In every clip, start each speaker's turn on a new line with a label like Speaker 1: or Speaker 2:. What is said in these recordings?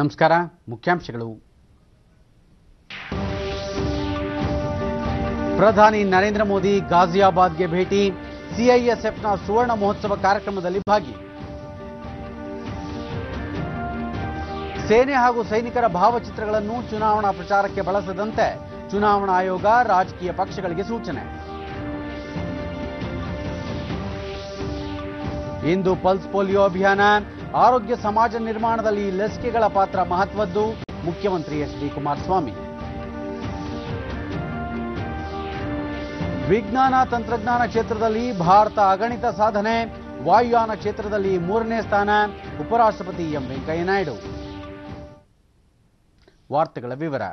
Speaker 1: ನಮಸ್ಕಾರ. ಮುಖ್ಯಾಂಶಗಳು. ಪ್ರಧಾನಿ ನರೇಂದ್ರ ಮೋದಿ ಗಾಜಿಯಾಬಾದ್ಗೆ ಭೇಟಿ, ಸಿಐಎಸ್ಎಫ್ನ ಸುವರ್ಣ ಮಹೋತ್ಸವ ಕಾರ್ಯಕ್ರಮದಲ್ಲಿ ಭಾಗಿ. ಸೇನೆ ಹಾಗೂ ಸೈನಿಕರ ಭಾವಚಿತ್ರಗಳನ್ನು ಚುನಾವಣಾ ಪ್ರಚಾರಕ್ಕೆ ಬಳಸದಂತೆ ಚುನಾವಣಾ ಆಯೋಗ ರಾಜಕೀಯ ಪಕ್ಷಗಳಿಗೆ ಸೂಚನೆ. ಇಂದು ಪಲ್ಸ್ ಪೋಲಿಯೋ ಅಭಿಯಾನ, ಆರೋಗ್ಯ ಸಮಾಜ ನಿರ್ಮಾಣದಲ್ಲಿ ಲಸಿಕೆಗಳ ಪಾತ್ರ ಮಹತ್ವದ್ದು, ಮುಖ್ಯಮಂತ್ರಿ ಎಚ್.ಡಿ. ಕುಮಾರಸ್ವಾಮಿ. ವಿಜ್ಞಾನ ತಂತ್ರಜ್ಞಾನ ಕ್ಷೇತ್ರದಲ್ಲಿ ಭಾರತ ಅಗಣಿತ ಸಾಧನೆ, ವಾಯುಯಾನ ಕ್ಷೇತ್ರದಲ್ಲಿ 3ನೇ ಸ್ಥಾನ, ಉಪರಾಷ್ಟ್ರಪತಿ ಎಂ ವೆಂಕಯ್ಯ ನಾಯ್ಡು. ವಾರ್ತೆಗಳ ವಿವರ.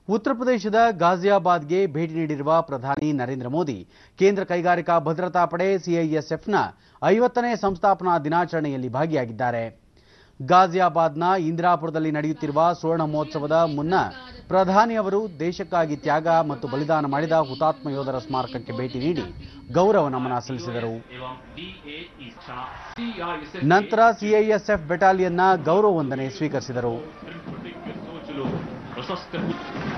Speaker 1: ಉತ್ತರ ಪ್ರದೇಶದ ಗಾಜಿಯಾಬಾದ್ಗೆ ಭೇಟಿ ನೀಡಿರುವ ಪ್ರಧಾನಿ ನರೇಂದ್ರ ಮೋದಿ ಕೇಂದ್ರ ಕೈಗಾರಿಕಾ ಭದ್ರತಾ ಪಡೆ ಸಿಐಎಸ್ಎಫ್ನ 50ನೇ ಸಂಸ್ಥಾಪನಾ ದಿನಾಚರಣೆಯಲ್ಲಿ ಭಾಗಿಯಾಗಿದ್ದಾರೆ. ಗಾಜಿಯಾಬಾದ್ನ ಇಂದಿರಾಪುರದಲ್ಲಿ ನಡೆಯುತ್ತಿರುವ ಸುವರ್ಣ ಮಹೋತ್ಸವದ ಮುನ್ನ ಪ್ರಧಾನಿ ಅವರು ದೇಶಕ್ಕಾಗಿ ತ್ಯಾಗ ಮತ್ತು ಬಲಿದಾನ ಮಾಡಿದ ಹುತಾತ್ಮ ಯೋಧರ ಸ್ಮಾರಕಕ್ಕೆ ಭೇಟಿ ನೀಡಿ ಗೌರವ ನಮನ ಸಲ್ಲಿಸಿದರು. ನಂತರ ಸಿಐಎಸ್ಎಫ್ ಬೆಟಾಲಿಯನ್ನ ಗೌರವ ವಂದನೆ ಸ್ವೀಕರಿಸಿದರು.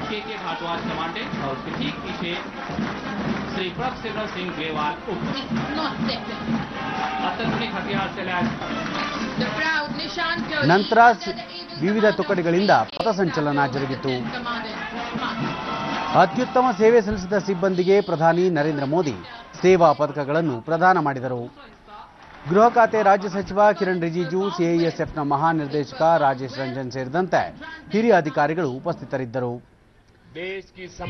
Speaker 2: के घाटवार कमांडेंट और उसके ठीक पीछे श्री प्रभसेवर सिंह ग्रेवाल अत्याधुनिक हथियार से लैस
Speaker 1: ನಂತರ ವಿವಿಧ ತುಕಡಿಗಳಿಂದ ಪಥಸಂಚಲನ ಜರುಗಿತು. ಅತ್ಯುತ್ತಮ ಸೇವೆ ಸಲ್ಲಿಸಿದ ಸಿಬ್ಬಂದಿಗೆ ಪ್ರಧಾನಿ ನರೇಂದ್ರ ಮೋದಿ ಸೇವಾ ಪದಕಗಳನ್ನು ಪ್ರದಾನ ಮಾಡಿದರು. ಗೃಹ ಖಾತೆ ರಾಜ್ಯ ಸಚಿವ ಕಿರಣ್ ರಿಜಿಜು, ಸಿಐಎಸ್ಎಫ್ನ ಮಹಾನಿರ್ದೇಶಕ ರಾಜೇಶ್ ರಂಜನ್ ಸೇರಿದಂತೆ ಹಿರಿಯ ಅಧಿಕಾರಿಗಳು ಉಪಸ್ಥಿತರಿದ್ದರು.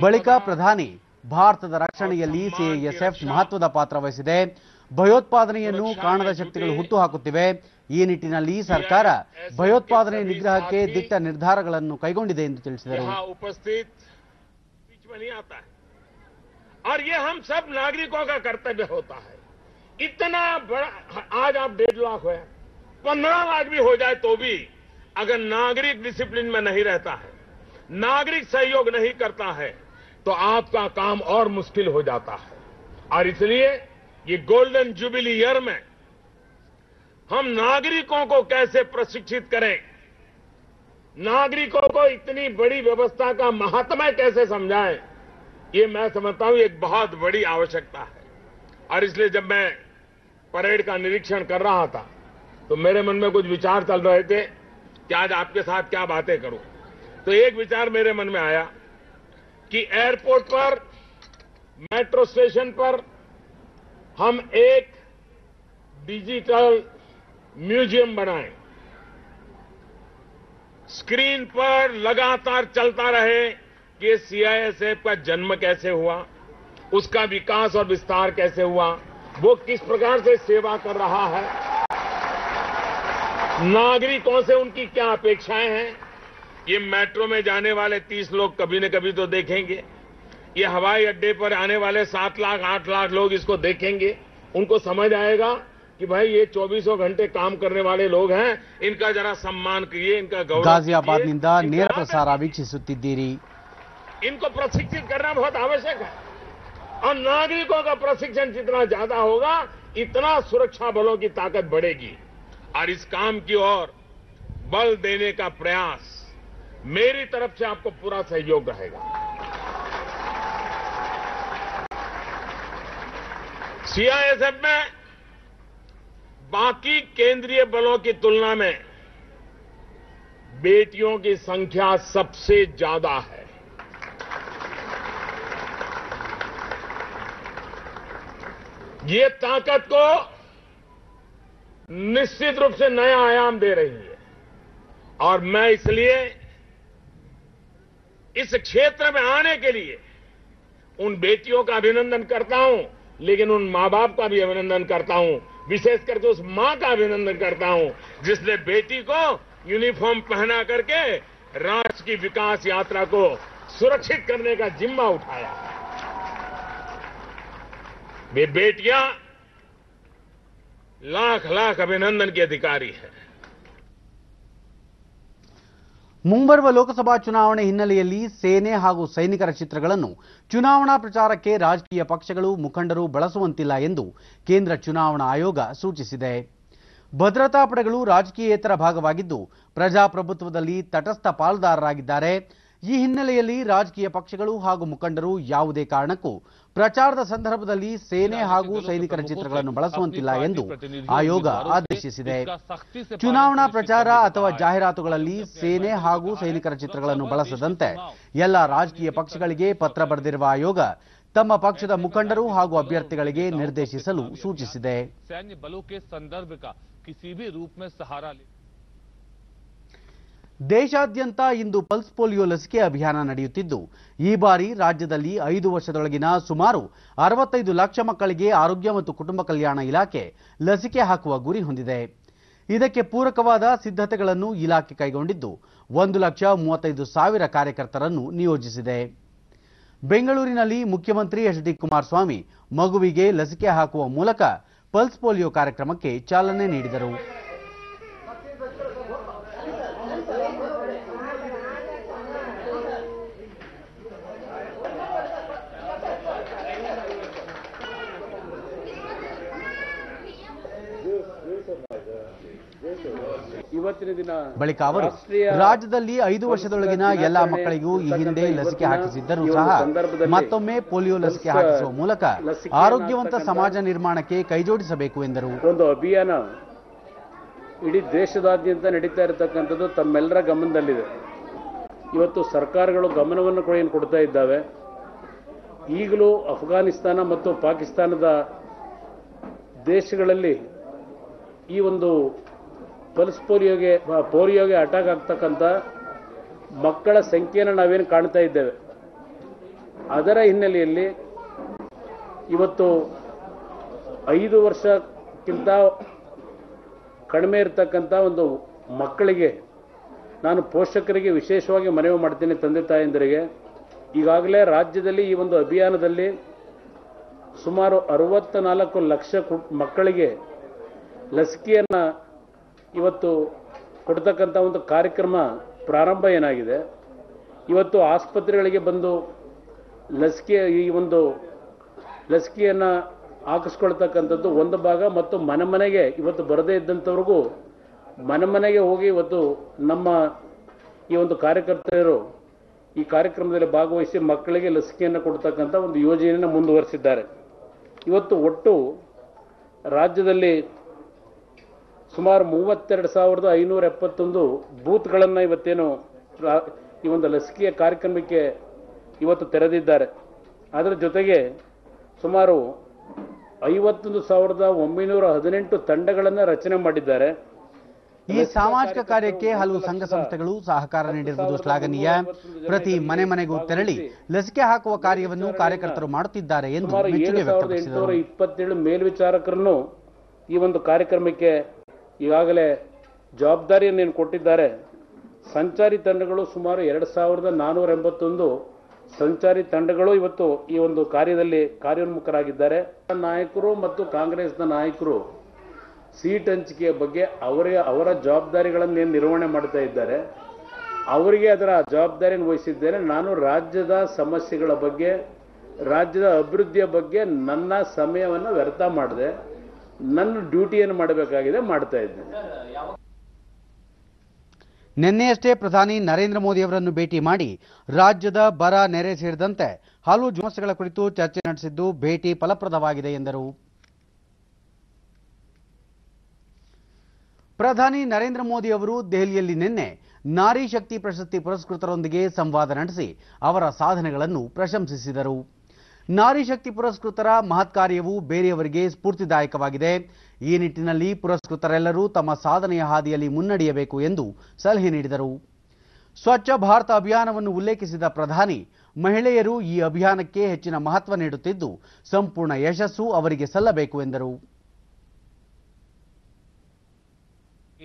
Speaker 1: ಬಳಿಕ ಪ್ರಧಾನಿ ಭಾರತದ ರಕ್ಷಣೆಯಲ್ಲಿ ಸಿಐಎಸ್ಎಫ್ ಮಹತ್ವದ ಪಾತ್ರ ವಹಿಸಿದೆ, ಭಯೋತ್ಪಾದನೆಯನ್ನು ಕಾಣದ ಶಕ್ತಿಗಳು ಹುಟ್ಟುಹಾಕುತ್ತಿವೆ, ಈ ನಿಟ್ಟಿನಲ್ಲಿ ಸರ್ಕಾರ ಭಯೋತ್ಪಾದನೆ ನಿಗ್ರಹಕ್ಕೆ ದಿಟ್ಟ ನಿರ್ಧಾರಗಳನ್ನು ಕೈಗೊಂಡಿದೆ ಎಂದು ತಿಳಿಸಿದರು.
Speaker 3: इतना बड़ा आज आप 1.5 लाख है, 15 लाख भी हो जाए तो भी अगर नागरिक डिसिप्लिन में नहीं रहता है, नागरिक सहयोग नहीं करता है, तो आपका काम और मुश्किल हो जाता है. और इसलिए ये गोल्डन जुबिली ईयर में हम नागरिकों को कैसे प्रशिक्षित करें, नागरिकों को इतनी बड़ी व्यवस्था का महात्म्य कैसे समझाएं, ये मैं समझता हूं एक बहुत बड़ी आवश्यकता है. और इसलिए जब मैं परेड का निरीक्षण कर रहा था तो मेरे मन में कुछ विचार चल रहे थे कि आज आपके साथ क्या बातें करूं. तो एक विचार मेरे मन में आया कि एयरपोर्ट पर, मेट्रो स्टेशन पर हम एक डिजिटल म्यूजियम बनाएं, स्क्रीन पर लगातार चलता रहे कि सीआईएसएफ का जन्म कैसे हुआ, उसका विकास और विस्तार कैसे हुआ, वो किस प्रकार से सेवा कर रहा है, नागरिकों से उनकी क्या अपेक्षाएं हैं. ये मेट्रो में जाने वाले 30 लोग कभी न कभी तो देखेंगे, ये हवाई अड्डे पर आने वाले 7 लाख 8 लाख लोग इसको देखेंगे, उनको समझ आएगा कि भाई ये 24 घंटे काम करने वाले लोग हैं, इनका जरा सम्मान करिए, इनका गौरव.
Speaker 1: ಗಾಜಿಯಾಬಾದ್ನಿಂದ ನೇರ ಪ್ರಸಾರ ವೀಕ್ಷಿಸುತ್ತಿದ್ದೀರಿ.
Speaker 3: इनको प्रशिक्षित करना बहुत आवश्यक है और नागरिकों का प्रशिक्षण जितना ज्यादा होगा इतना सुरक्षा बलों की ताकत बढ़ेगी. और इस काम की ओर बल देने का प्रयास मेरी तरफ से आपको पूरा सहयोग रहेगा. सीआईएसएफ में बाकी केंद्रीय बलों की तुलना में बेटियों की संख्या सबसे ज्यादा है. ये ताकत को निश्चित रूप से नया आयाम दे रही है. और मैं इसलिए इस क्षेत्र में आने के लिए उन बेटियों का अभिनंदन करता हूं, लेकिन उन मां बाप का भी अभिनंदन करता हूं, विशेष करके उस मां का अभिनंदन करता हूं जिसने बेटी को यूनिफॉर्म पहना करके राष्ट्र की विकास यात्रा को सुरक्षित करने का जिम्मा उठाया. वे बेटियां लाख लाख अभिनंदन की अधिकारी है.
Speaker 1: ಮುಂಬರುವ ಲೋಕಸಭಾ ಚುನಾವಣೆ ಹಿನ್ನೆಲೆಯಲ್ಲಿ ಸೇನೆ ಹಾಗೂ ಸೈನಿಕರ ಚಿತ್ರಗಳನ್ನು ಚುನಾವಣಾ ಪ್ರಚಾರಕ್ಕೆ ರಾಜಕೀಯ ಪಕ್ಷಗಳು ಮುಖಂಡರು ಬಳಸುವಂತಿಲ್ಲ ಎಂದು ಕೇಂದ್ರ ಚುನಾವಣಾ ಆಯೋಗ ಸೂಚಿಸಿದೆ. ಭದ್ರತಾ ಪಡೆಗಳು ರಾಜಕೀಯೇತರ ಭಾಗವಾಗಿದ್ದು ಪ್ರಜಾಪ್ರಭುತ್ವದಲ್ಲಿ ತಟಸ್ಥ ಪಾಲುದಾರರಾಗಿದ್ದಾರೆ. ಈ ಹಿನ್ನೆಲೆಯಲ್ಲಿ ರಾಜಕೀಯ ಪಕ್ಷಗಳು ಹಾಗೂ ಮುಖಂಡರು ಯಾವುದೇ ಕಾರಣಕ್ಕೂ ಪ್ರಚಾರದ ಸಂದರ್ಭದಲ್ಲಿ ಸೇನೆ ಹಾಗೂ ಸೈನಿಕರ ಚಿತ್ರಗಳನ್ನು ಬಳಸುವಂತಿಲ್ಲ ಎಂದು ಆಯೋಗ ಆದೇಶಿಸಿದೆ. ಚುನಾವಣಾ ಪ್ರಚಾರ ಅಥವಾ ಜಾಹೀರಾತುಗಳಲ್ಲಿ ಸೇನೆ ಹಾಗೂ ಸೈನಿಕರ ಚಿತ್ರಗಳನ್ನು ಬಳಸದಂತೆ ಎಲ್ಲ ರಾಜಕೀಯ ಪಕ್ಷಗಳಿಗೆ ಪತ್ರ ಬರೆದಿರುವ ಆಯೋಗ ತಮ್ಮ ಪಕ್ಷದ ಮುಖಂಡರು ಹಾಗೂ ಅಭ್ಯರ್ಥಿಗಳಿಗೆ ನಿರ್ದೇಶಿಸಲು ಸೂಚಿಸಿದೆ. ದೇಶಾದ್ಯಂತ ಇಂದು ಪಲ್ಸ್ ಪೋಲಿಯೋ ಲಸಿಕೆ ಅಭಿಯಾನ ನಡೆಯುತ್ತಿದ್ದು, ಈ ಬಾರಿ ರಾಜ್ಯದಲ್ಲಿ 5 ವರ್ಷದೊಳಗಿನ ಸುಮಾರು 65 ಲಕ್ಷ ಮಕ್ಕಳಿಗೆ ಆರೋಗ್ಯ ಮತ್ತು ಕುಟುಂಬ ಕಲ್ಯಾಣ ಇಲಾಖೆ ಲಸಿಕೆ ಹಾಕುವ ಗುರಿ ಹೊಂದಿದೆ. ಇದಕ್ಕೆ ಪೂರಕವಾದ ಸಿದ್ಧತೆಗಳನ್ನು ಇಲಾಖೆ ಕೈಗೊಂಡಿದ್ದು 1,35,000 ಕಾರ್ಯಕರ್ತರನ್ನು ನಿಯೋಜಿಸಿದೆ. ಬೆಂಗಳೂರಿನಲ್ಲಿ ಮುಖ್ಯಮಂತ್ರಿ ಎಚ್.ಡಿ. ಕುಮಾರಸ್ವಾಮಿ ಮಗುವಿಗೆ ಲಸಿಕೆ ಹಾಕುವ ಮೂಲಕ ಪಲ್ಸ್ ಪೋಲಿಯೋ ಕಾರ್ಯಕ್ರಮಕ್ಕೆ ಚಾಲನೆ ನೀಡಿದರು. ಬಳಿಕ ಅವರು ರಾಜ್ಯದಲ್ಲಿ 5 ವರ್ಷದೊಳಗಿನ ಎಲ್ಲಾ ಮಕ್ಕಳಿಗೂ ಈ ಹಿಂದೆ ಲಸಿಕೆ ಹಾಕಿಸಿದ್ದರೂ ಸಹ ಮತ್ತೊಮ್ಮೆ ಪೋಲಿಯೋ ಲಸಿಕೆ ಹಾಕಿಸುವ ಮೂಲಕ ಆರೋಗ್ಯವಂತ ಸಮಾಜ ನಿರ್ಮಾಣಕ್ಕೆ ಕೈಜೋಡಿಸಬೇಕು ಎಂದರು.
Speaker 4: ಒಂದು ಅಭಿಯಾನ ಇಡೀ ದೇಶದಾದ್ಯಂತ ನಡೀತಾ ಇರತಕ್ಕಂಥದ್ದು ತಮ್ಮೆಲ್ಲರ ಗಮನದಲ್ಲಿದೆ. ಇವತ್ತು ಸರ್ಕಾರಗಳು ಗಮನವನ್ನು ಕೊಡ್ತಾ ಇದ್ದಾವೆ. ಈಗಲೂ ಅಫ್ಘಾನಿಸ್ತಾನ ಮತ್ತು ಪಾಕಿಸ್ತಾನದ ದೇಶಗಳಲ್ಲಿ ಈ ಒಂದು ಪಲ್ಸ್ ಪೋಲಿಯೋಗೆ ಅಟ್ಯಾಕ್ ಆಗ್ತಕ್ಕಂಥ ಮಕ್ಕಳ ಸಂಖ್ಯೆಯನ್ನು ನಾವೇನು ಕಾಣ್ತಾ ಇದ್ದೇವೆ. ಅದರ ಹಿನ್ನೆಲೆಯಲ್ಲಿ ಇವತ್ತು 5 ವರ್ಷಕ್ಕಿಂತ ಕಡಿಮೆ ಇರತಕ್ಕಂಥ ಒಂದು ಮಕ್ಕಳಿಗೆ ನಾನು ಪೋಷಕರಿಗೆ ವಿಶೇಷವಾಗಿ ಮನವಿ ಮಾಡ್ತೀನಿ, ತಂದೆ ತಾಯಂದಿರಿಗೆ. ಈಗಾಗಲೇ ರಾಜ್ಯದಲ್ಲಿ ಈ ಒಂದು ಅಭಿಯಾನದಲ್ಲಿ ಸುಮಾರು 64 ಲಕ್ಷ ಮಕ್ಕಳಿಗೆ ಲಸಿಕೆಯನ್ನು ಇವತ್ತು ಕೊಡ್ತಕ್ಕಂಥ ಒಂದು ಕಾರ್ಯಕ್ರಮ ಪ್ರಾರಂಭ ಏನಾಗಿದೆ. ಇವತ್ತು ಆಸ್ಪತ್ರೆಗಳಿಗೆ ಬಂದು ಈ ಒಂದು ಲಸಿಕೆಯನ್ನು ಹಾಕಿಸ್ಕೊಳ್ತಕ್ಕಂಥದ್ದು ಒಂದು ಭಾಗ, ಮತ್ತು ಮನೆಗೆ ಇವತ್ತು ಬರದೇ ಇದ್ದಂಥವ್ರಿಗೂ ಮನೆಗೆ ಹೋಗಿ ಇವತ್ತು ನಮ್ಮ ಈ ಒಂದು ಕಾರ್ಯಕರ್ತರು ಈ ಕಾರ್ಯಕ್ರಮದಲ್ಲಿ ಭಾಗವಹಿಸಿ ಮಕ್ಕಳಿಗೆ ಲಸಿಕೆಯನ್ನು ಕೊಡ್ತಕ್ಕಂಥ ಒಂದು ಯೋಜನೆಯನ್ನು ಮುಂದುವರಿಸಿದ್ದಾರೆ. ಇವತ್ತು ಒಟ್ಟು ರಾಜ್ಯದಲ್ಲಿ ಸುಮಾರು 32,571 ಬೂತ್ಗಳನ್ನು ಇವತ್ತೇನು ಈ ಒಂದು ಲಸಿಕೆಯ ಕಾರ್ಯಕ್ರಮಕ್ಕೆ ಇವತ್ತು ತೆರೆದಿದ್ದಾರೆ. ಅದರ ಜೊತೆಗೆ ಸುಮಾರು 51,918 ತಂಡಗಳನ್ನು ರಚನೆ ಮಾಡಿದ್ದಾರೆ.
Speaker 1: ಈ ಸಾಮಾಜಿಕ ಕಾರ್ಯಕ್ಕೆ ಹಲವು ಸಂಘ ಸಂಸ್ಥೆಗಳು ಸಹಕಾರ ನೀಡಿರುವುದು ಶ್ಲಾಘನೀಯ. ಪ್ರತಿ ಮನೆಗೂ ತೆರಳಿ ಲಸಿಕೆ ಹಾಕುವ ಕಾರ್ಯವನ್ನು ಕಾರ್ಯಕರ್ತರು ಮಾಡುತ್ತಿದ್ದಾರೆ ಎಂದು ಮೆಚ್ಚುಗೆ ವ್ಯಕ್ತಪಡಿಸಿದರು.
Speaker 4: 7,827 ಮೇಲ್ವಿಚಾರಕರನ್ನು ಈ ಒಂದು ಕಾರ್ಯಕ್ರಮಕ್ಕೆ ಈಗಾಗಲೇ ಜವಾಬ್ದಾರಿಯನ್ನು ಕೊಟ್ಟಿದ್ದಾರೆ. ಸಂಚಾರಿ ತಂಡಗಳು ಸುಮಾರು 2,481 ಸಂಚಾರಿ ತಂಡಗಳು ಇವತ್ತು ಈ ಒಂದು ಕಾರ್ಯದಲ್ಲಿ ಕಾರ್ಯೋನ್ಮುಖರಾಗಿದ್ದಾರೆ. ನಾಯಕರು ಮತ್ತು ಕಾಂಗ್ರೆಸ್ನ ನಾಯಕರು ಸೀಟ್ ಹಂಚಿಕೆಯ ಬಗ್ಗೆ ಅವರ ಜವಾಬ್ದಾರಿಗಳನ್ನು ನಿರ್ವಹಣೆ ಮಾಡ್ತಾ ಇದ್ದಾರೆ. ಅವರಿಗೆ ಅದರ ಜವಾಬ್ದಾರಿಯನ್ನು ವಹಿಸಿದ್ದೇನೆ. ನಾನು ರಾಜ್ಯದ ಸಮಸ್ಯೆಗಳ ಬಗ್ಗೆ, ರಾಜ್ಯದ ಅಭಿವೃದ್ಧಿಯ ಬಗ್ಗೆ ನನ್ನ ಸಮಯವನ್ನು ವ್ಯರ್ಥ ಮಾಡದೆ ನನ್ನ ಡ್ಯೂಟಿಯನ್ನು ಮಾಡಬೇಕಾಗಿದೆ, ಮಾಡ್ತಾ ಇದ್ದೇನೆ.
Speaker 1: ನಿನ್ನೆಯಷ್ಟೇ ಪ್ರಧಾನಿ ನರೇಂದ್ರ ಮೋದಿ ಅವರನ್ನು ಭೇಟಿ ಮಾಡಿ ರಾಜ್ಯದ ಬರ, ನೆರೆ ಸೇರಿದಂತೆ ಹಲವು ಸಮಸ್ಯೆಗಳ ಕುರಿತು ಚರ್ಚೆ ನಡೆಸಿದ್ದು ಭೇಟಿ ಫಲಪ್ರದವಾಗಿದೆ ಎಂದರು. ಪ್ರಧಾನಿ ನರೇಂದ್ರ ಮೋದಿ ಅವರು ದೆಹಲಿಯಲ್ಲಿ ನಿನ್ನೆ ನಾರಿ ಶಕ್ತಿ ಪ್ರಶಸ್ತಿ ಪುರಸ್ಕೃತರೊಂದಿಗೆ ಸಂವಾದ ನಡೆಸಿ ಅವರ ಸಾಧನೆಗಳನ್ನು ಪ್ರಶಂಸಿಸಿದರು. ನಾರಿ ಶಕ್ತಿ ಪುರಸ್ಕೃತರ ಮಹತ್ ಕಾರ್ಯವು ಬೇರೆಯವರಿಗೆ ಸ್ಫೂರ್ತಿದಾಯಕವಾಗಿದೆ. ಈ ನಿಟ್ಟಿನಲ್ಲಿ ಪುರಸ್ಕೃತರೆಲ್ಲರೂ ತಮ್ಮ ಸಾಧನೆಯ ಹಾದಿಯಲ್ಲಿ ಮುನ್ನಡೆಯಬೇಕು ಎಂದು ಸಲಹೆ ನೀಡಿದರು. ಸ್ವಚ್ಛ ಭಾರತ ಅಭಿಯಾನವನ್ನು ಉಲ್ಲೇಖಿಸಿದ ಪ್ರಧಾನಿ, ಮಹಿಳೆಯರು ಈ ಅಭಿಯಾನಕ್ಕೆ ಹೆಚ್ಚಿನ ಮಹತ್ವ ನೀಡುತ್ತಿದ್ದು ಸಂಪೂರ್ಣ ಯಶಸ್ಸು ಅವರಿಗೆ ಸಲ್ಲಬೇಕು ಎಂದರು.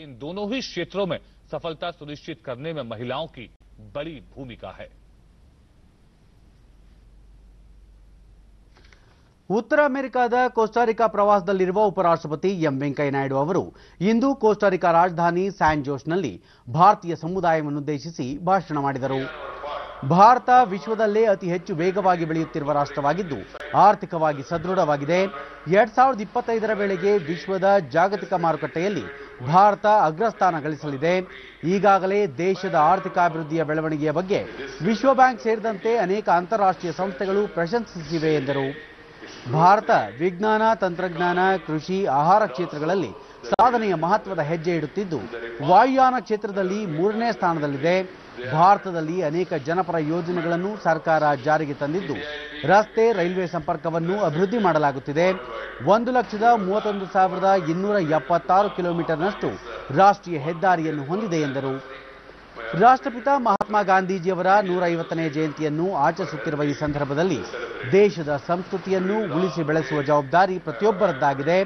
Speaker 5: इन दोनों ही क्षेत्रों में सफलता सुनिश्चित करने में महिलाओं की बड़ी भूमिका है.
Speaker 1: ಉತ್ತರ ಅಮೆರಿಕಾದ ಕೋಸ್ಟಾರಿಕಾ ಪ್ರವಾಸದಲ್ಲಿರುವ ಉಪರಾಷ್ಟ್ರಪತಿ ಎಂ ವೆಂಕಯ್ಯ ನಾಯ್ಡು ಅವರು ಇಂದು ಕೋಸ್ಟಾರಿಕಾ ರಾಜಧಾನಿ ಸ್ಯಾನ್ ಜೋಸ್ನಲ್ಲಿ ಭಾರತೀಯ ಸಮುದಾಯವನ್ನುದ್ದೇಶಿಸಿ ಭಾಷಣ ಮಾಡಿದರು. ಭಾರತ ವಿಶ್ವದಲ್ಲೇ ಅತಿ ಹೆಚ್ಚು ವೇಗವಾಗಿ ಬೆಳೆಯುತ್ತಿರುವ ರಾಷ್ಟ್ರವಾಗಿದ್ದು ಆರ್ಥಿಕವಾಗಿ ಸದೃಢವಾಗಿದೆ. 2025ರ ವೇಳೆಗೆ ವಿಶ್ವದ ಜಾಗತಿಕ ಮಾರುಕಟ್ಟೆಯಲ್ಲಿ ಭಾರತ ಅಗ್ರಸ್ಥಾನ ಗಳಿಸಲಿದೆ. ಈಗಾಗಲೇ ದೇಶದ ಆರ್ಥಿಕಾಭಿವೃದ್ಧಿಯ ಬೆಳವಣಿಗೆಯ ಬಗ್ಗೆ ವಿಶ್ವ ಬ್ಯಾಂಕ್ ಸೇರಿದಂತೆ ಅನೇಕ ಅಂತಾರಾಷ್ಟ್ರೀಯ ಸಂಸ್ಥೆಗಳು ಪ್ರಶಂಸಿಸಿವೆ ಎಂದರು. ಭಾರತ ವಿಜ್ಞಾನ, ತಂತ್ರಜ್ಞಾನ, ಕೃಷಿ, ಆಹಾರ ಕ್ಷೇತ್ರಗಳಲ್ಲಿ ಸಾಧನೆಯ ಮಹತ್ವದ ಹೆಜ್ಜೆ ಇಡುತ್ತಿದ್ದು ವಾಯುಯಾನ ಕ್ಷೇತ್ರದಲ್ಲಿ 3ನೇ ಸ್ಥಾನದಲ್ಲಿದೆ. ಭಾರತದಲ್ಲಿ ಅನೇಕ ಜನಪರ ಯೋಜನೆಗಳನ್ನು ಸರ್ಕಾರ ಜಾರಿಗೆ ತಂದಿದ್ದು ರಸ್ತೆ, ರೈಲ್ವೆ ಸಂಪರ್ಕವನ್ನು ಅಭಿವೃದ್ಧಿ ಮಾಡಲಾಗುತ್ತಿದೆ. 1,31,276 ಕಿಲೋಮೀಟರ್ನಷ್ಟು ರಾಷ್ಟ್ರೀಯ ಹೆದ್ದಾರಿಯನ್ನು ಹೊಂದಿದೆ ಎಂದರು. ರಾಷ್ಟ್ರಪಿತ ಮಹಾತ್ಮ ಗಾಂಧೀಜಿಯವರ 150ನೇ ಜಯಂತಿಯನ್ನು ಆಚರಿಸುತ್ತಿರುವ ಈ ಸಂದರ್ಭದಲ್ಲಿ ದೇಶದ ಸಂಸ್ಕೃತಿಯನ್ನು ಉಳಿಸಿ ಬೆಳೆಸುವ ಜವಾಬ್ದಾರಿ ಪ್ರತಿಯೊಬ್ಬರದ್ದಾಗಿದೆ.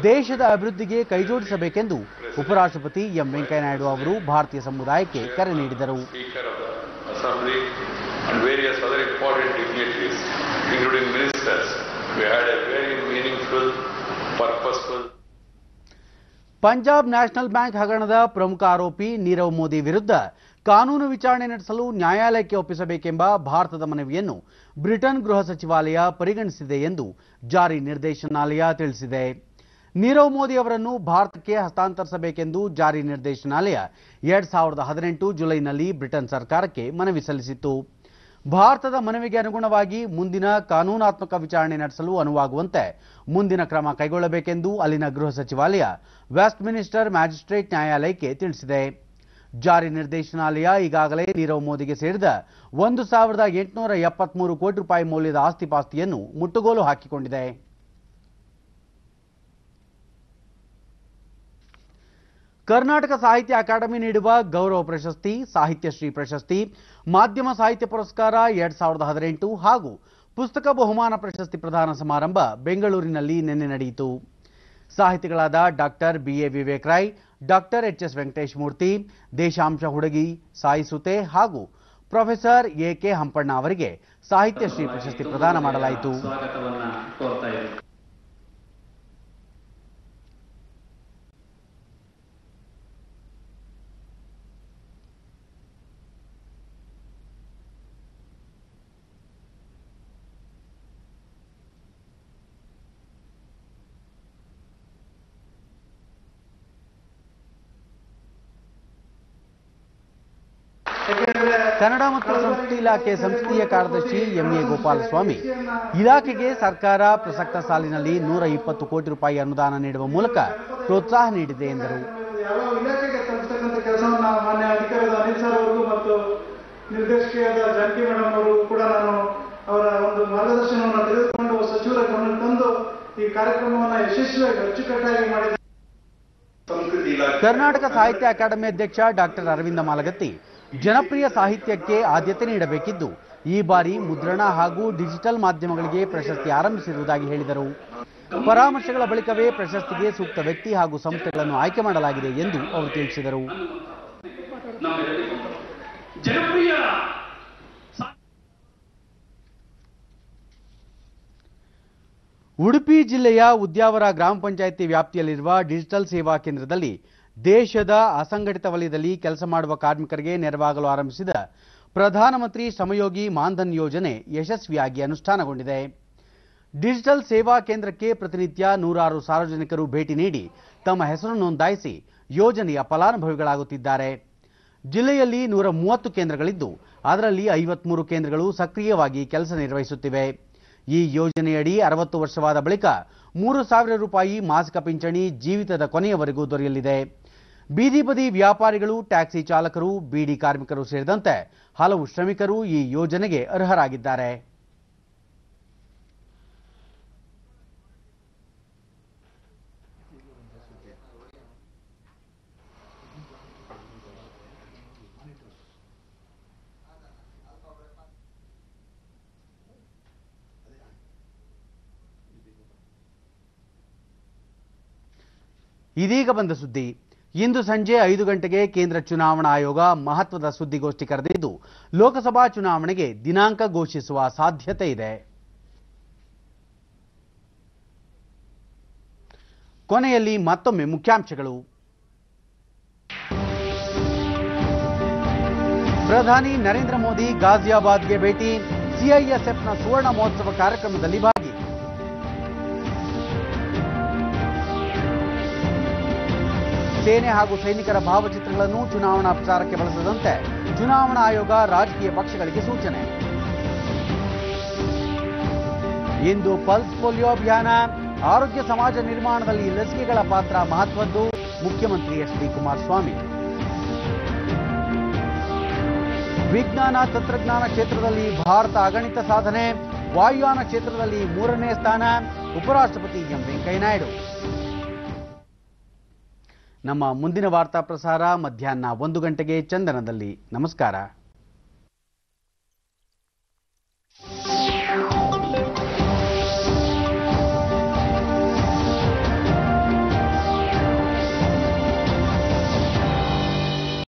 Speaker 1: ದೇಶದ ಅಭಿವೃದ್ಧಿಗೆ ಕೈಜೋಡಿಸಬೇಕೆಂದು ಉಪರಾಷ್ಟ್ರಪತಿ ಎಂ ವೆಂಕಯ್ಯನಾಯ್ಡು ಅವರು ಭಾರತೀಯ ಸಮುದಾಯಕ್ಕೆ ಕರೆ ನೀಡಿದರು. ಪಂಜಾಬ್ ನ್ಯಾಷನಲ್ ಬ್ಯಾಂಕ್ ಹಗರಣದ ಪ್ರಮುಖ ಆರೋಪಿ ನೀರವ್ ಮೋದಿ ವಿರುದ್ಧ ಕಾನೂನು ವಿಚಾರಣೆ ನಡೆಸಲು ನ್ಯಾಯಾಲಯಕ್ಕೆ ಒಪ್ಪಿಸಬೇಕೆಂಬ ಭಾರತದ ಮನವಿಯನ್ನು ಬ್ರಿಟನ್ ಗೃಹ ಸಚಿವಾಲಯ ಪರಿಗಣಿಸಿದೆ ಎಂದು ಜಾರಿ ನಿರ್ದೇಶನಾಲಯ ತಿಳಿಸಿದೆ. ನೀರವ್ ಮೋದಿ ಅವರನ್ನು ಭಾರತಕ್ಕೆ ಹಸ್ತಾಂತರಿಸಬೇಕೆಂದು ಜಾರಿ ನಿರ್ದೇಶನಾಲಯ 2018 ಜುಲೈನಲ್ಲಿ ಬ್ರಿಟನ್ ಸರ್ಕಾರಕ್ಕೆ ಮನವಿ ಸಲ್ಲಿಸಿತ್ತು. ಭಾರತದ ಮನವಿಗೆ ಅನುಗುಣವಾಗಿ ಮುಂದಿನ ಕಾನೂನಾತ್ಮಕ ವಿಚಾರಣೆ ನಡೆಸಲು ಅನುವಾಗುವಂತೆ ಮುಂದಿನ ಕ್ರಮ ಕೈಗೊಳ್ಳಬೇಕೆಂದು ಅಲ್ಲಿನ ಗೃಹ ಸಚಿವಾಲಯ ವೆಸ್ಟ್ ಮಿನಿಸ್ಟರ್ ಮ್ಯಾಜಿಸ್ಟ್ರೇಟ್ ನ್ಯಾಯಾಲಯಕ್ಕೆ ತಿಳಿಸಿದೆ. ಜಾರಿ ನಿರ್ದೇಶನಾಲಯ ಈಗಾಗಲೇ ನೀರವ್ ಮೋದಿಗೆ ಸೇರಿದ 1,873 ಕೋಟಿ ರೂಪಾಯಿ ಮೌಲ್ಯದ ಆಸ್ತಿಪಾಸ್ತಿಯನ್ನು ಮುಟ್ಟುಗೋಲು ಹಾಕಿಕೊಂಡಿದೆ. ಕರ್ನಾಟಕ ಸಾಹಿತ್ಯ ಅಕಾಡೆಮಿ ನೀಡುವ ಗೌರವ ಪ್ರಶಸ್ತಿ, ಸಾಹಿತ್ಯ ಶ್ರೀ ಪ್ರಶಸ್ತಿ, ಮಾಧ್ಯಮ ಸಾಹಿತ್ಯ ಪುರಸ್ಕಾರ 2018 ಹಾಗೂ ಪುಸ್ತಕ ಬಹುಮಾನ ಪ್ರಶಸ್ತಿ ಪ್ರದಾನ ಸಮಾರಂಭ ಬೆಂಗಳೂರಿನಲ್ಲಿ ನಿನ್ನೆ ನಡೆಯಿತು. ಸಾಹಿತಿಗಳಾದ doctor BA Vivek Roy, doctor HS Venkatesh Murthy, ದೇಶಾಂಶ ಹುಡುಗಿ, ಸಾಯಿ ಸುತೆ ಹಾಗೂ ಪ್ರೊಫೆಸರ್ AK ಹಂಪಣ್ಣ ಅವರಿಗೆ ಸಾಹಿತ್ಯ ಶ್ರೀ ಪ್ರಶಸ್ತಿ ಪ್ರದಾನ ಮಾಡಲಾಯಿತು. ಕನ್ನಡ ಮತ್ತು ಸಂಸ್ಕೃತಿ ಇಲಾಖೆ ಸಂಸದೀಯ ಕಾರ್ಯದರ್ಶಿ MA ಗೋಪಾಲಸ್ವಾಮಿ ಇಲಾಖೆಗೆ ಸರ್ಕಾರ ಪ್ರಸಕ್ತ ಸಾಲಿನಲ್ಲಿ 120 ಕೋಟಿ ರೂಪಾಯಿ ಅನುದಾನ ನೀಡುವ ಮೂಲಕ ಪ್ರೋತ್ಸಾಹ ನೀಡಿದೆ ಎಂದರು.
Speaker 6: ಇಲಾಖೆಗೆ ತಲುಪಿಸತಕ್ಕಂಥ ಕೆಲಸವನ್ನು ಮಾನ್ಯ ಅಧಿಕಾರಿಯಾದ ಅನಿಲ್ ಸರ್ ಅವರಿಗೂ ಮತ್ತು ನಿರ್ದೇಶಕಿಯಾದ ಜಾನಕಿ ಮೇಡಮ್ ಅವರು ಕೂಡ ನಾನು ಅವರ ಒಂದು ಮಾರ್ಗದರ್ಶನವನ್ನು ತೆಗೆದುಕೊಂಡು ಸಚಿವರ ಗಮನಕ್ಕೆ ತಂದು ಈ ಕಾರ್ಯಕ್ರಮವನ್ನು ಯಶಸ್ವಿಯಾಗಿ ಅಚ್ಚುಕಟ್ಟಾಗಿ ಮಾಡಿದೆ.
Speaker 1: ಕರ್ನಾಟಕ ಸಾಹಿತ್ಯ ಅಕಾಡೆಮಿ ಅಧ್ಯಕ್ಷ ಡಾಕ್ಟರ್ ಅರವಿಂದ ಮಾಲಗತ್ತಿ ಜನಪ್ರಿಯ ಸಾಹಿತ್ಯಕ್ಕೆ ಆದ್ಯತೆ ನೀಡಬೇಕಿದ್ದು ಈ ಬಾರಿ ಮುದ್ರಣ ಹಾಗೂ ಡಿಜಿಟಲ್ ಮಾಧ್ಯಮಗಳಿಗೆ ಪ್ರಶಸ್ತಿ ಆರಂಭಿಸಿರುವುದಾಗಿ ಹೇಳಿದರು. ಪರಾಮರ್ಶೆಗಳ ಬಳಿಕವೇ ಪ್ರಶಸ್ತಿಗೆ ಸೂಕ್ತ ವ್ಯಕ್ತಿ ಹಾಗೂ ಸಂಸ್ಥೆಗಳನ್ನು ಆಯ್ಕೆ ಮಾಡಲಾಗಿದೆ ಎಂದು ಅವರು ತಿಳಿಸಿದರು. ಉಡುಪಿ ಜಿಲ್ಲೆಯ ಉದ್ಯಾವರ ಗ್ರಾಮ ಪಂಚಾಯಿತಿ ವ್ಯಾಪ್ತಿಯಲ್ಲಿರುವ ಡಿಜಿಟಲ್ ಸೇವಾ ಕೇಂದ್ರದಲ್ಲಿ ದೇಶದ ಅಸಂಘಟಿತ ವಲಯದಲ್ಲಿ ಕೆಲಸ ಮಾಡುವ ಕಾರ್ಮಿಕರಿಗೆ ನೆರವಾಗಲು ಆರಂಭಿಸಿದ ಪ್ರಧಾನಮಂತ್ರಿ ಶ್ರಮಯೋಗಿ ಮಾನ್ಧನ್ ಯೋಜನೆ ಯಶಸ್ವಿಯಾಗಿ ಅನುಷ್ಠಾನಗೊಂಡಿದೆ. ಡಿಜಿಟಲ್ ಸೇವಾ ಕೇಂದ್ರಕ್ಕೆ ಪ್ರತಿನಿತ್ಯ ನೂರಾರು ಸಾರ್ವಜನಿಕರು ಭೇಟಿ ನೀಡಿ ತಮ್ಮ ಹೆಸರು ನೋಂದಾಯಿಸಿ ಯೋಜನೆಯ ಫಲಾನುಭವಿಗಳಾಗುತ್ತಿದ್ದಾರೆ. ಜಿಲ್ಲೆಯಲ್ಲಿ 130 ಕೇಂದ್ರಗಳಿದ್ದು ಅದರಲ್ಲಿ 53 ಕೇಂದ್ರಗಳು ಸಕ್ರಿಯವಾಗಿ ಕೆಲಸ ನಿರ್ವಹಿಸುತ್ತಿವೆ. ಈ ಯೋಜನೆಯಡಿ 60 ವರ್ಷವಾದ ಬಳಿಕ 3,000 ರೂಪಾಯಿ ಮಾಸಿಕ ಪಿಂಚಣಿ ಜೀವಿತದ ಕೊನೆಯವರೆಗೂ ದೊರೆಯಲಿದೆ. ಬೀದಿ ಬದಿ ವ್ಯಾಪಾರಿಗಳು, ಟ್ಯಾಕ್ಸಿ ಚಾಲಕರು, ಬೀಡಿ ಕಾರ್ಮಿಕರು ಸೇರಿದಂತೆ ಹಲವು ಶ್ರಮಿಕರು ಈ ಯೋಜನೆಗೆ ಅರ್ಹರಾಗಿದ್ದಾರೆ. ಇದೀಗ ಬಂದ ಸುದ್ದಿ. ಇಂದು ಸಂಜೆ 5 ಗಂಟೆಗೆ ಕೇಂದ್ರ ಚುನಾವಣಾ ಆಯೋಗ ಮಹತ್ವದ ಸುದ್ದಿಗೋಷ್ಠಿ ಕರೆದಿದ್ದು ಲೋಕಸಭಾ ಚುನಾವಣೆಗೆ ದಿನಾಂಕ ಘೋಷಿಸುವ ಸಾಧ್ಯತೆ ಇದೆ. ಕೊನೆಯಲ್ಲಿ ಮತ್ತೊಮ್ಮೆ ಮುಖ್ಯಾಂಶಗಳು. ಪ್ರಧಾನಿ ನರೇಂದ್ರ ಮೋದಿ ಗಾಜಿಯಾಬಾದ್ಗೆ ಭೇಟಿ, ಸಿಐಎಸ್ಎಫ್ನ ಸುವರ್ಣ ಮಹೋತ್ಸವ ಕಾರ್ಯಕ್ರಮದಲ್ಲಿ ಭಾಗಿ. ಸೇನೆ ಹಾಗೂ ಸೈನಿಕರ ಭಾವಚಿತ್ರಗಳನ್ನು ಚುನಾವಣಾ ಪ್ರಚಾರಕ್ಕೆ ಬಳಸದಂತೆ ಚುನಾವಣಾ ಆಯೋಗ ರಾಜಕೀಯ ಪಕ್ಷಗಳಿಗೆ ಸೂಚನೆ. ಇಂದು ಪಲ್ಸ್ ಪೋಲಿಯೋ ಅಭಿಯಾನ, ಆರೋಗ್ಯ ಸಮಾಜ ನಿರ್ಮಾಣದಲ್ಲಿ ಲಸಿಕೆಗಳ ಪಾತ್ರ ಮಹತ್ವದ್ದು, ಮುಖ್ಯಮಂತ್ರಿ ಎಚ್.ಡಿ. ಕುಮಾರಸ್ವಾಮಿ. ವಿಜ್ಞಾನ ತಂತ್ರಜ್ಞಾನ ಕ್ಷೇತ್ರದಲ್ಲಿ ಭಾರತ ಅಗಣಿತ ಸಾಧನೆ, ವಾಯುಯಾನ ಕ್ಷೇತ್ರದಲ್ಲಿ 3ನೇ ಸ್ಥಾನ, ಉಪರಾಷ್ಟ್ರಪತಿ ಎಂ ವೆಂಕಯ್ಯನಾಯ್ಡು. ನಮ್ಮ ಮುಂದಿನ ವಾರ್ತಾ ಪ್ರಸಾರ ಮಧ್ಯಾಹ್ನ 1 ಗಂಟೆಗೆ ಚಂದನದಲ್ಲಿ. ನಮಸ್ಕಾರ.